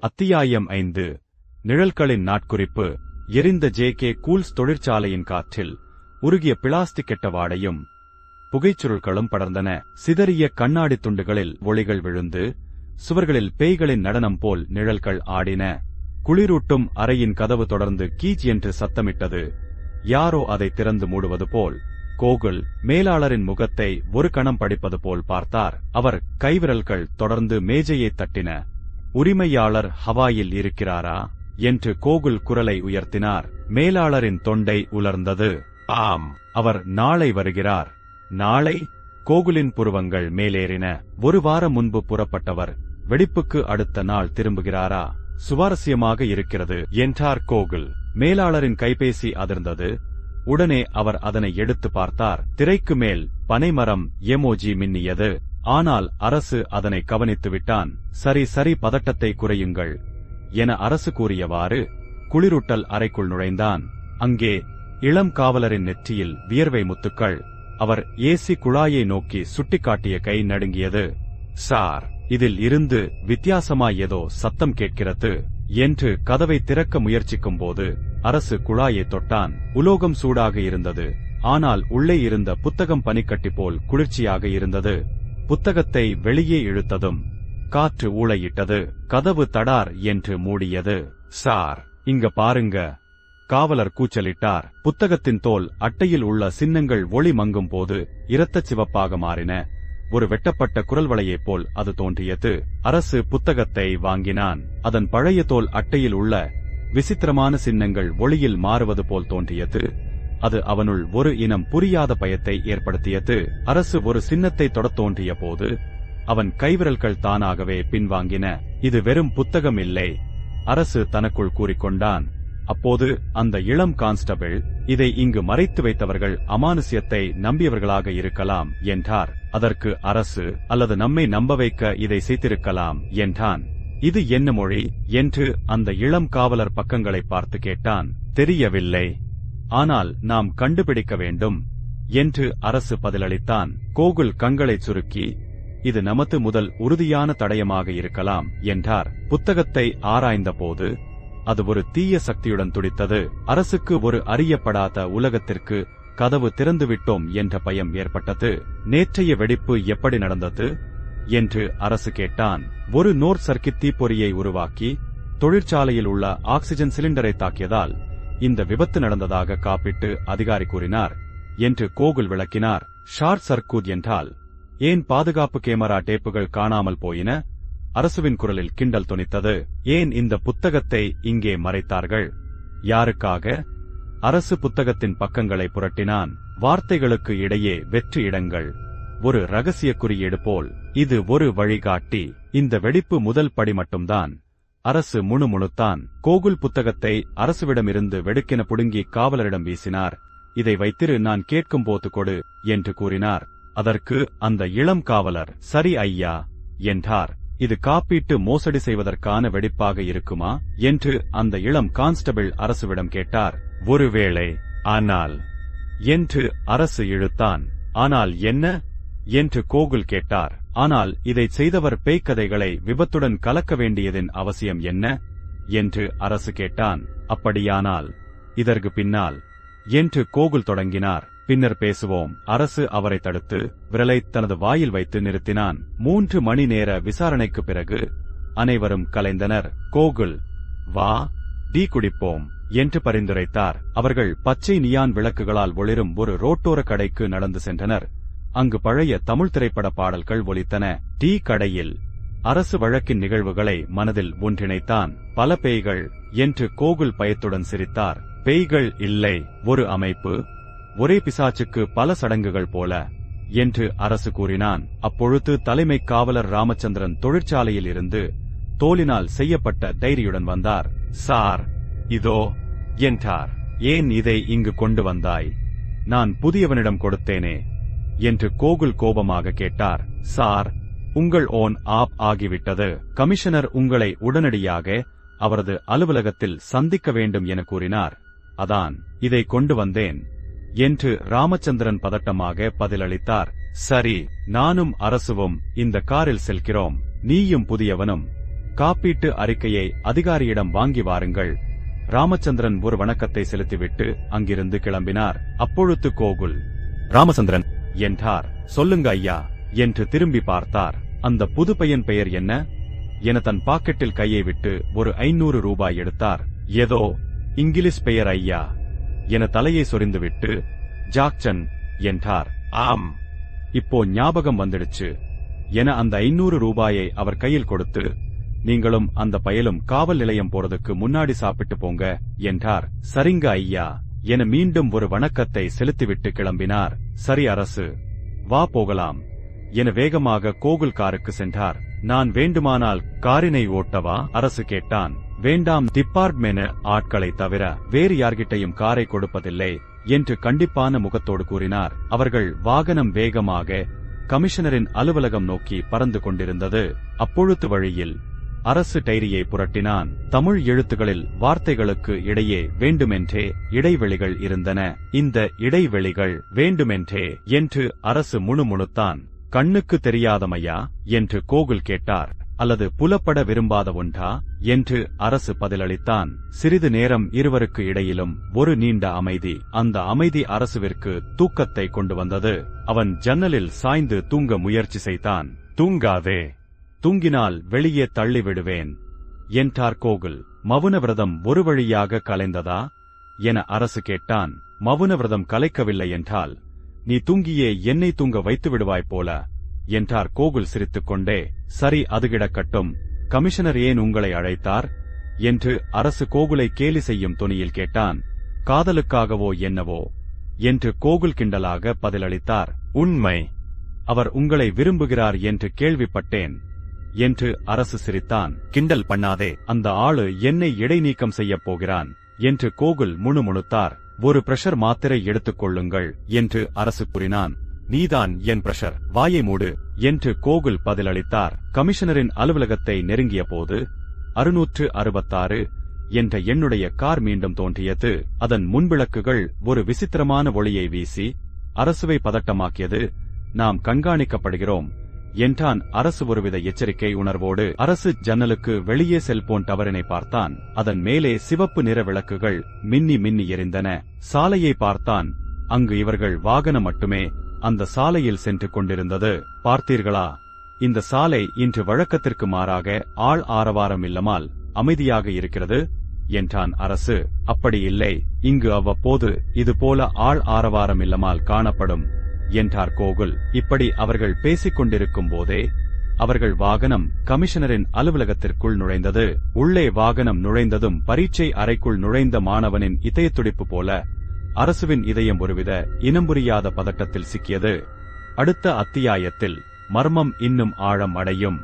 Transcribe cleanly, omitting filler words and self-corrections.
அத்தியாயம் 5. நிழல்களின் நாட்குறிப்பு. எரிந்த ஜே.கே. கூல்ஸ் தொழிற்சாலையின் காற்றில் உருகிய பிளாஸ்டிக் கெட்ட வாடையும் புகைச்சுருள்களும் படர்ந்தன. சிதறிய கண்ணாடி துண்டுகளில் ஒளிகள் விழுந்து சுவர்களில் பேய்களின் நடனம் போல் நிழல்கள் ஆடின. குளிரூட்டும் அறையின் கதவு தொடர்ந்து கீச் என்று சத்தமிட்டது. யாரோ அதை திறந்து மூடுவது போல். கோகுல் மேலாளரின் முகத்தை ஒரு கணம் படிப்பது போல் பார்த்தார். அவர் கைவிரல்கள் தொடர்ந்து மேஜையை தட்டின. உரிமையாளர் ஹவாயில் இருக்கிறாரா என்று கோகுல் குரலை உயர்த்தினார். மேலாளரின் தொண்டை உலர்ந்தது. ஆம், அவர் நாளை வருகிறார். நாளை? கோகுலின் புருவங்கள் மேலேறின. ஒரு வாரம் முன்பு புறப்பட்டவர் வெடிப்புக்கு அடுத்த நாள் திரும்புகிறாரா? சுவாரஸ்யமாக இருக்கிறது என்றார் கோகுல். மேலாளரின் கைபேசி அதிர்ந்தது. உடனே அவர் அதனை எடுத்து பார்த்தார். திரைக்கு மேல் பனைமரம் எமோஜி மின்னியது. ஆனால் அரசு அதனை கவனித்து விட்டான். சரி சரி, பதட்டத்தை குறையுங்கள் என அரசு கூறியவாறு குளிரூட்டல் அறைக்குள் நுழைந்தான். அங்கே இளம் காவலரின் நெற்றியில் வியர்வை முத்துக்கள். அவர் ஏசி குழாயை நோக்கி சுட்டிக்காட்டிய கை நடுங்கியது. சார், இதில் இருந்து வித்தியாசமாய் ஏதோ சத்தம் கேட்கிறது என்று கதவை திறக்க முயற்சிக்கும் போது அரசு குழாயை தொட்டான். உலோகம் சூடாக இருந்தது. ஆனால் உள்ளே இருந்த புத்தகம் பனிக்கட்டி போல் குளிர்ச்சியாக இருந்தது. புத்தகத்தை வெளியே இழுத்ததும் காற்று ஊளையிட்டது. கதவு தடார் என்று மூடியது. சார், இங்க பாருங்க, காவலர் கூச்சலிட்டார். புத்தகத்தின் தோல் அட்டையில் உள்ள சின்னங்கள் ஒளி மங்கும் போது இரத்தச் சிவப்பாக மாறின. ஒரு வெட்டப்பட்ட குரல்வளையைப் போல் அது தோன்றியது. அரசு புத்தகத்தை வாங்கினான். அதன் பழைய தோல் அட்டையில் உள்ள விசித்திரமான சின்னங்கள் ஒளியில் மாறுவது போல் தோன்றியது. அது அவனுள் ஒரு இனம் புரியாத பயத்தை ஏற்படுத்தியது. அரசு ஒரு சின்னத்தை தொடத் தோன்றிய போது அவன் கைவிரல்கள் தானாகவே பின்வாங்கின. இது வெறும் புத்தகம் இல்லை, அரசு தனக்குள் கூறிக்கொண்டான். அப்போது அந்த இளம் கான்ஸ்டபிள், இதை இங்கு மறைத்து வைத்தவர்கள் அமானுஷ்யத்தை நம்பியவர்களாக இருக்கலாம் என்றார். அதற்கு அரசு, அல்லது நம்மை நம்ப வைக்க இதை செய்திருக்கலாம் என்றான். இது என்ன மொழி என்று அந்த இளம் காவலர் பக்கங்களை பார்த்து கேட்டான். தெரியவில்லை, ஆனால் நாம் கண்டுபிடிக்க வேண்டும் என்று அரசு பதிலளித்தான். கோகுல் கண்களைச் சுருக்கி, இது நமது முதல் உறுதியான தடயமாக இருக்கலாம் என்றார். புத்தகத்தை ஆராய்ந்த போது அது ஒரு தீய சக்தியுடன் துடித்தது. அரசுக்கு ஒரு அறியப்படாத உலகத்திற்கு கதவு திறந்துவிட்டோம் என்ற பயம் ஏற்பட்டது. நேற்றைய வெடிப்பு எப்படி நடந்தது என்று அரசு கேட்டான். ஒரு நோர் சர்க்கிட் தீப்பொறியை உருவாக்கி தொழிற்சாலையில் உள்ள ஆக்சிஜன் சிலிண்டரை தாக்கியதால் இந்த விபத்து நடந்ததாக காப்பீட்டு அதிகாரி கூறினார் என்று கோகுல் விளக்கினார். ஷார்ட் சர்க்யூட் என்றால் ஏன் பாதுகாப்பு கேமரா டேப்புகள் காணாமல் போயின? அரசுவின் குரலில் கிண்டல் தொனித்தது. ஏன் இந்த புத்தகத்தை இங்கே மறைத்தார்கள்? யாருக்காக? அரசு புத்தகத்தின் பக்கங்களை புரட்டினான். வார்த்தைகளுக்கு இடையே வெற்று இடங்கள், ஒரு ரகசிய குறியீடு போல். இது ஒரு வழிகாட்டி. இந்த வெடிப்பு முதல் படி மட்டும்தான். அரசு முணுமுணுத்தான். கோகுல் புத்தகத்தை அரசுவிடமிருந்து வெடுக்கென புடுங்கி காவலரிடம் வீசினார். இதை வைத்திரு, நான் கேட்கும் போது கொடு என்று கூறினார். அதற்கு அந்த இளம் காவலர், சரி ஐயா என்றார். இது காப்பீட்டு மோசடி செய்வதற்கான வெடிப்பாக இருக்குமா என்று அந்த இளம் கான்ஸ்டபிள் அரசுவிடம் கேட்டார். ஒருவேளை. ஆனால் என்று அரசு இழுத்தான். ஆனால் என்ன என்று கோகுல் கேட்டார். ஆனால் இதை செய்தவர் பேய்க்கதைகளை விபத்துடன் கலக்க வேண்டியதின் அவசியம் என்ன என்று அரசு கேட்டான். அப்படியானால் இதற்கு பின்னால் என்று கோகுல் தொடங்கினார். பின்னர் பேசுவோம். அரசு அவரை தடுத்து விரலை தனது வாயில் வைத்து நிறுத்தினான். 3 மணி நேர விசாரணைக்கு பிறகு அனைவரும் கலைந்தனர். கோகுல், வா, டீ குடிப்போம் என்று பரிந்துரைத்தார். அவர்கள் பச்சை நியான் விளக்குகளால் ஒளிரும் ஒரு ரோட்டோர கடைக்கு நடந்து சென்றனர். அங்கு பழைய தமிழ் திரைப்பட பாடல்கள் ஒலித்தன. டீ கடையில் அரசு வழக்கின் நிகழ்வுகளை மனதில் ஒன்றிணைத்தான். பல பேய்கள் என்று கோகுல் பயத்துடன் சிரித்தார். பேய்கள் இல்லை, ஒரு அமைப்பு, ஒரே பிசாச்சுக்கு பல சடங்குகள் போல என்று அரசு கூறினான். அப்பொழுது தலைமை காவலர் ராமச்சந்திரன் தொழிற்சாலையில் இருந்து தோலினால் செய்யப்பட்ட டைரியுடன் வந்தார். சார், இதோ என்றார். ஏன் இதை இங்கு கொண்டு வந்தாய்? நான் புதியவனிடம் கொடுத்தேனே என்று கோகுல் கோபமாக கேட்டார். சார், உங்கள் ஓன் ஆப் ஆகிவிட்டது. கமிஷனர் உங்களை உடனடியாக அவரது அலுவலகத்தில் சந்திக்க வேண்டும் என கூறினார். அதான் இதை கொண்டு வந்தேன் என்று ராமச்சந்திரன் பதட்டமாக பதிலளித்தார். சரி, நானும் அரசுவும் இந்த காரில் செல்கிறோம். நீயும் புதியவனும் காப்பீட்டு அறிக்கையை அதிகாரியிடம் வாங்கி வாருங்கள். ராமச்சந்திரன் ஒரு வணக்கத்தை செலுத்திவிட்டு அங்கிருந்து கிளம்பினார். அப்பொழுது கோகுல், ராமச்சந்திரன் என்றார். சொல்லுங்க ஐயா என்று திரும்பி பார்த்தார். அந்த புது பையன் பெயர் என்ன என தன் பாக்கெட்டில் கையை விட்டு ஒரு 500 ரூபாய் எடுத்தார். ஏதோ இங்கிலீஷ் பெயர் ஐயா என தலையை சொரிந்துவிட்டு ஜாக்சன் என்றார். ஆம், இப்போ ஞாபகம் வந்துடுச்சு என அந்த 500 ரூபாயை அவர் கையில் கொடுத்து, நீங்களும் அந்த பயலும் காவல் நிலையம் போறதுக்கு முன்னாடி சாப்பிட்டு போங்க என்றார். சரிங்க ஐயா என மீண்டும் ஒரு வணக்கத்தை செலுத்திவிட்டு கிளம்பினார். சரி அரசு, வா போகலாம் என வேகமாக கோகுல் காருக்கு சென்றார். நான் வேண்டுமானால் காரினை ஓட்டவா அரசு கேட்டான். வேண்டாம், டிபார்ட்மென்ட் ஆட்களை தவிர வேறு யார்கிட்டையும் காரை கொடுப்பதில்லை என்று கண்டிப்பான முகத்தோடு கூறினார். அவர்கள் வாகனம் வேகமாக கமிஷனரின் அலுவலகம் நோக்கி பறந்து கொண்டிருந்தது. அப்பொழுது வழியில் அரசு டைரியை புரட்டினான். தமிழ் எழுத்துகளில் வார்த்தைகளுக்கு இடையே வேண்டுமென்றே இடைவெளிகள் இருந்தன. இந்த இடைவெளிகள் வேண்டுமென்றே என்று அரசு முணுமுணுத்தான். கண்ணுக்கு தெரியாதமையா என்று கோகுல் கேட்டார். அல்லது புலப்பட விரும்பாத ஒன்றா என்று அரசு பதிலளித்தான். சிறிது நேரம் இருவருக்கு இடையிலும் ஒரு நீண்ட அமைதி. அந்த அமைதி அரசுவிற்கு தூக்கத்தை கொண்டு வந்தது. அவன் ஜன்னலில் சாய்ந்து தூங்க முயற்சி செய்தான். தூங்காதே, தூங்கினால் வெளியே தள்ளிவிடுவேன் என்றார் கோகுல். மவுன விரதம் ஒரு வழியாக கலைந்ததா என அரசு கேட்டான். மவுன விரதம் கலைக்கவில்லை என்றால் நீ தூங்கியே என்னை தூங்க வைத்து விடுவாய் போல என்றார் கோகுல் சிரித்துக்கொண்டே. சரி, அது கிடக்கட்டும். கமிஷனர் ஏன் உங்களை அழைத்தார் என்று அரசு கோகுலை கேலி செய்யும் தொனியில் கேட்டான். காதலுக்காகவோ என்னவோ என்று கோகுல் கிண்டலாக பதிலளித்தார். உண்மை, அவர் உங்களை விரும்புகிறார் என்று கேள்விப்பட்டேன் என்று அரசு சிரித்தான். கிண்டல் பண்ணாதே, அந்த ஆளு என்னை இடைநீக்கம் செய்யப் போகிறான் என்று கோகுல் முணுமுணுத்தார். ஒரு பிரஷர் மாத்திரை எடுத்துக் கொள்ளுங்கள் என்று அரசு கூறினான். நீதான் என் பிரஷர், வாயை மூடு என்று கோகுல் பதிலளித்தார். கமிஷனரின் அலுவலகத்தை நெருங்கிய போது 666 என்ற என்னுடைய கார் மீண்டும் தோன்றியது. அதன் முன்விளக்குகள் ஒரு விசித்திரமான ஒளியை வீசி அரசுவை பதட்டமாக்கியது. நாம் கண்காணிக்கப்படுகிறோம் என்றான் அரசு ஒருவித எச்சரிக்கை உணர்வோடு. அரசு ஜன்னலுக்கு வெளியே செல்போன் டவரினை பார்த்தான். அதன் மேலே சிவப்பு நிற விளக்குகள் மின்னி மின்னி எரிந்தன. சாலையை பார்த்தான். அங்கு இவர்கள் வாகனம் மட்டுமே அந்த சாலையில் சென்று கொண்டிருந்தது. பார்த்தீர்களா, இந்த சாலை இன்று வழக்கத்திற்கு மாறாக ஆள் ஆரவாரம் இல்லாமல் அமைதியாக இருக்கிறது என்றான் அரசு. அப்படி இல்லை, இங்கு அவ்வப்போது இதுபோல ஆள் ஆரவாரம் இல்லாமல் காணப்படும் என்றார் கோகுல். இப்படி அவர்கள் பேசிக் கொண்டிருக்கும் போதே அவர்கள் வாகனம் கமிஷனரின் அலுவலகத்திற்குள் நுழைந்தது. உள்ளே வாகனம் நுழைந்ததும் பரீட்சை அறைக்குள் நுழைந்த மாணவனின் இதயத்துடிப்பு போல அரசுவின் இதயம் ஒருவித இனம் புரியாத பதட்டத்தில் சிக்கியது. அடுத்த அத்தியாயத்தில் மர்மம் இன்னும் ஆழம் அடையும்.